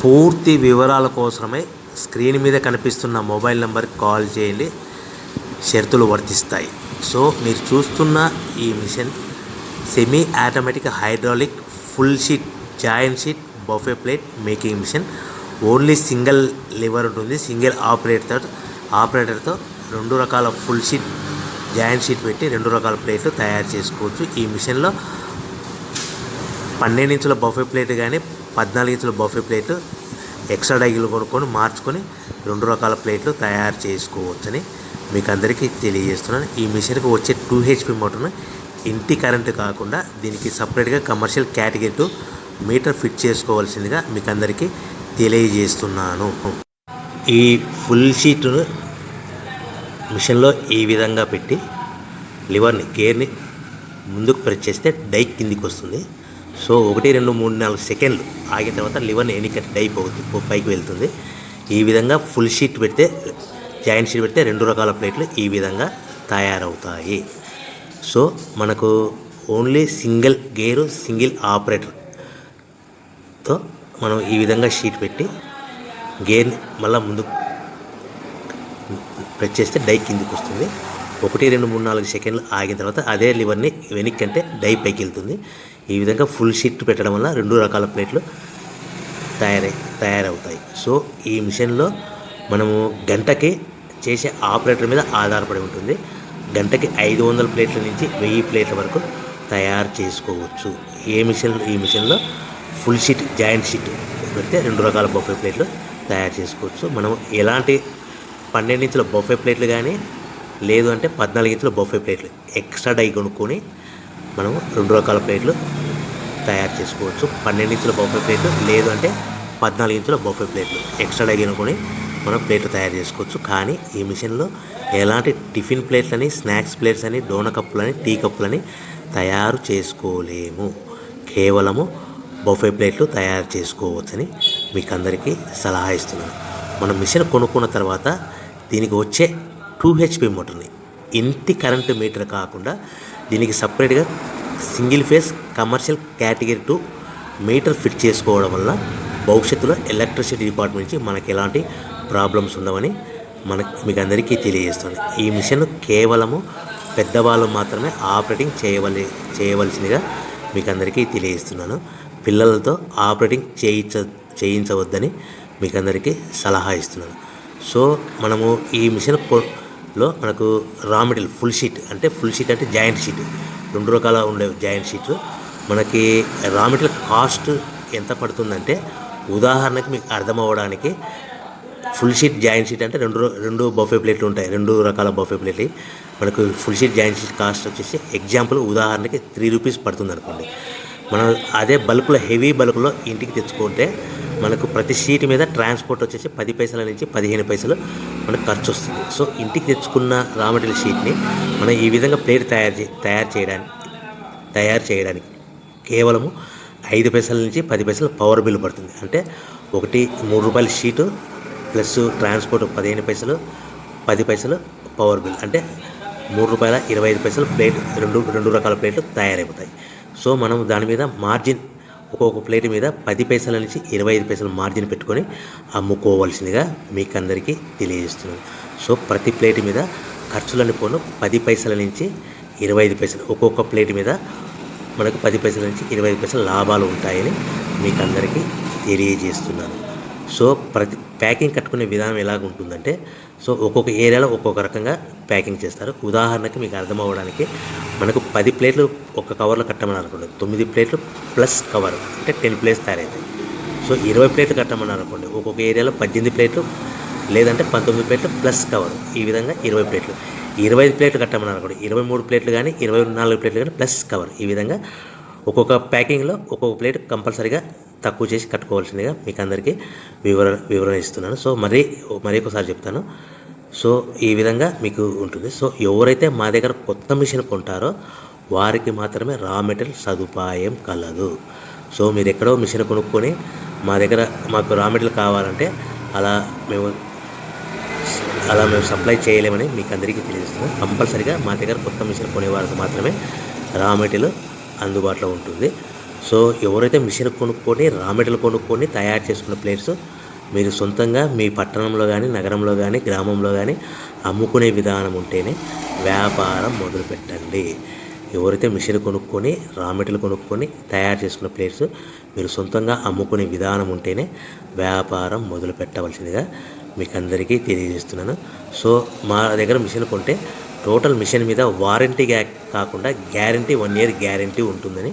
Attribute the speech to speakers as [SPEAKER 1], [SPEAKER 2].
[SPEAKER 1] పూర్తి వివరాల కోసమే స్క్రీన్ మీద కనిపిస్తున్న మొబైల్ నెంబర్కి కాల్ చేయండి. షరతులు వర్తిస్తాయి. సో మీరు చూస్తున్న ఈ machine semi automatic hydraulic full sheet joint sheet buffet plate making machine. Only single lever ఉంటుంది. సింగిల్ ఆపరేటర్తో 2 రకాల ఫుల్ షీట్ జాయింట్ షీట్ పెట్టి 2 రకాల ప్లేట్లు తయారు చేసుకోవచ్చు. ఈ మిషన్లో 12 ఇంచుల బఫే ప్లేట్ కానీ 14 ఇంచుల బఫే ప్లేట్లు ఎక్స్ట్రా డైలు కొనుక్కొని మార్చుకొని 2 రకాల ప్లేట్లు తయారు చేసుకోవచ్చని మీకు అందరికీ తెలియజేస్తున్నాను. ఈ మిషన్కి వచ్చే 2 HP మోటార్ను ఇంటి కరెంటు కాకుండా దీనికి సపరేట్గా కమర్షియల్ కేటగిరీ 2 మీటర్ ఫిట్ చేసుకోవాల్సిందిగా మీకు అందరికీ తెలియజేస్తున్నాను. ఈ ఫుల్ షీట్ను మిషన్లో ఈ విధంగా పెట్టి లివర్ని గేర్ని ముందుకు ప్రెస్ చేస్తే డై కిందికి వస్తుంది. సో 1 2 3 4 సెకండ్లు ఆగిన తర్వాత లివర్ని ఎన్నిక డై పైకి వెళ్తుంది. ఈ విధంగా ఫుల్ షీట్ పెడితే జాయింట్ షీట్ పెడితే 2 రకాల ప్లేట్లు ఈ విధంగా తయారవుతాయి. సో మనకు ఓన్లీ సింగిల్ గేరు సింగిల్ ఆపరేటర్తో మనం ఈ విధంగా షీట్ పెట్టి గేర్ని మళ్ళీ ముందుకు ప్రెస్ చేస్తే డై కిందికి వస్తుంది. 1 2 3 4 సెకండ్లు ఆగిన తర్వాత అదే లివర్ని వెనక్కి అంటే డై పైకి వెళ్తుంది. ఈ విధంగా ఫుల్ షీట్ పెట్టడం వల్ల 2 రకాల ప్లేట్లు తయారవుతాయి. సో ఈ మిషన్లో మనము గంటకి చేసే ఆపరేటర్ మీద ఆధారపడి ఉంటుంది. గంటకి 500 ప్లేట్ల నుంచి 1000 ప్లేట్ల వరకు తయారు చేసుకోవచ్చు. ఈ మిషన్లో ఫుల్ షీట్ జాయింట్ షీట్ పెడితే 2 రకాల బఫే ప్లేట్లు తయారు చేసుకోవచ్చు. మనం ఎలాంటి 12 ఇంచుల బఫే ప్లేట్లు కానీ లేదు అంటే 14 ఇంచుల బఫే ప్లేట్లు ఎక్స్ట్రా డై కొనుక్కొని మనం 2 రకాల ప్లేట్లు తయారు చేసుకోవచ్చు. 12 ఇంచుల బఫే ప్లేట్లు లేదు అంటే 14 ఇంచుల బఫే ప్లేట్లు ఎక్స్ట్రా డై కొనుక్కొని మనం ప్లేట్లు తయారు చేసుకోవచ్చు. కానీ ఈ మిషన్లో ఎలాంటి టిఫిన్ ప్లేట్లని స్నాక్స్ ప్లేట్స్ అని డోన కప్పులని టీ కప్పులని తయారు చేసుకోలేము. కేవలము బఫే ప్లేట్లు తయారు చేసుకోవచ్చని మీకు అందరికీ సలహా ఇస్తున్నాను. మనం మిషన్ కొనుక్కున్న తర్వాత దీనికి వచ్చే 2 HP మోటార్ని ఇంటి కరెంటు మీటర్ కాకుండా దీనికి సపరేట్గా single phase commercial category 2 metre fit చేసుకోవడం వల్ల భవిష్యత్తులో ఎలక్ట్రిసిటీ డిపార్ట్మెంట్ నుంచి మనకి ఎలాంటి ప్రాబ్లమ్స్ ఉండవని మీకు అందరికీ తెలియజేస్తుంది. ఈ మిషన్ కేవలము పెద్దవాళ్ళు మాత్రమే ఆపరేటింగ్ చేయవలసిందిగా మీకు అందరికీ తెలియజేస్తున్నాను. పిల్లలతో ఆపరేటింగ్ చేయించవద్దని మీకు అందరికీ సలహా ఇస్తున్నాను. సో మనము ఈ మిషన్లో మనకు రా మెటీరియల్ ఫుల్ షీట్ అంటే జాయింట్ షీట్ 2 రకాల ఉండే జాయింట్ షీట్ మనకి రా మెటీరియల్ కాస్ట్ ఎంత పడుతుందంటే ఉదాహరణకి మీకు అర్థం అవ్వడానికి ఫుల్ షీట్ జాయింట్ షీట్ అంటే 2 బఫే ప్లేట్లు ఉంటాయి. 2 రకాల బఫే ప్లేట్లు మనకు full sheet joint sheet cost వచ్చేసి ఎగ్జాంపుల్ ఉదాహరణకి 3 రూపీస్ పడుతుంది అనుకోండి. మనం అదే బల్క్లో హెవీ బల్క్లో ఇంటికి తెచ్చుకుంటే మనకు ప్రతి షీట్ మీద ట్రాన్స్పోర్ట్ వచ్చేసి 10 పైసల నుంచి 15 పైసలు మనకు ఖర్చు వస్తుంది. సో ఇంటికి తెచ్చుకున్న రా మెటీరియల్ షీట్ని మనం ఈ విధంగా ప్లేట్ తయారు చేయడానికి కేవలము 5 పైసల నుంచి 10 పైసలు పవర్ బిల్ పడుతుంది. అంటే 3 రూపాయల షీటు ప్లస్ ట్రాన్స్పోర్ట్ 15 పైసలు 10 పైసలు పవర్ బిల్ అంటే 3 రూపాయల 25 పైసలు ప్లేట్ 2 రకాల ప్లేట్లు తయారైపోతాయి. సో మనం దాని మీద మార్జిన్ ఒక్కొక్క ప్లేట్ మీద 10 పైసల నుంచి 25 పైసలు మార్జిన్ పెట్టుకొని అమ్ముకోవాల్సిందిగా మీకు అందరికీ తెలియజేస్తున్నాను. సో ప్రతి ప్లేట్ మీద ఖర్చులని పోను 10 పైసల నుంచి 25 పైసలు ఒక్కొక్క ప్లేట్ మీద మనకు 10 పైసల నుంచి 25 పైసలు లాభాలు ఉంటాయని మీకు అందరికీ తెలియజేస్తున్నాను. సో ప్రతి ప్యాకింగ్ కట్టుకునే విధానం ఎలాగ ఉంటుందంటే సో ఒక్కొక్క ఏరియాలో ఒక్కొక్క రకంగా ప్యాకింగ్ చేస్తారు. ఉదాహరణకి మీకు అర్థం అవ్వడానికి మనకు 10 ప్లేట్లు ఒక కవర్లో కట్టమని అనుకోండి, 9 ప్లేట్లు ప్లస్ కవర్ అంటే 10 ప్లేట్స్ తయారవుతాయి. సో 20 ప్లేట్లు కట్టమని అనుకోండి, ఒక్కొక్క ఏరియాలో 18 ప్లేట్లు లేదంటే 19 ప్లేట్లు ప్లస్ కవర్ ఈ విధంగా 20 ప్లేట్లు. 25 ప్లేట్లు కట్టమని అనుకోండి, 23 ప్లేట్లు కానీ 24 ప్లేట్లు కానీ ప్లస్ కవర్ ఈ విధంగా ఒక్కొక్క ప్యాకింగ్లో ఒక్కొక్క ప్లేట్ కంపల్సరీగా తక్కువ చేసి కట్టుకోవాల్సిందిగా మీకు అందరికీ వివరణ ఇస్తున్నాను. సో మరి ఒకసారి చెప్తాను. సో ఈ విధంగా మీకు ఉంటుంది. సో ఎవరైతే మా దగ్గర కొత్త మిషన్ కొంటారో వారికి మాత్రమే రా మెటీరియల్ సదుపాయం కలదు. సో మీరు ఎక్కడో మిషన్ కొనుక్కొని మాకు రా మెటీరియల్ కావాలంటే అలా మేము సప్లై చేయలేమని మీకు అందరికీ తెలియజేస్తున్నాం. కంపల్సరీగా మా దగ్గర కొత్త మిషన్ కొనే వారికి మాత్రమే రా మెటీరియల్ అందుబాటులో ఉంటుంది. సో ఎవరైతే మిషన్ కొనుక్కొని రా మెటీరియల్ కొనుక్కొని తయారు చేసుకున్న ప్లేట్స్ మీరు సొంతంగా మీ పట్టణంలో కానీ నగరంలో కానీ గ్రామంలో కానీ అమ్ముకునే విధానం ఉంటేనే వ్యాపారం మొదలుపెట్టండి. ఎవరైతే మిషన్ కొనుక్కొని రా మెటీరియల్ కొనుక్కొని తయారు చేసుకున్న ప్లేట్స్ మీరు సొంతంగా అమ్ముకునే విధానం ఉంటేనే వ్యాపారం మొదలు పెట్టవలసిందిగా మీకు అందరికీ తెలియజేస్తున్నాను. సో మా దగ్గర మిషన్ కొంటే టోటల్ మిషన్ మీద వారంటీ కాకుండా గ్యారంటీ 1 ఇయర్ గ్యారంటీ ఉంటుందని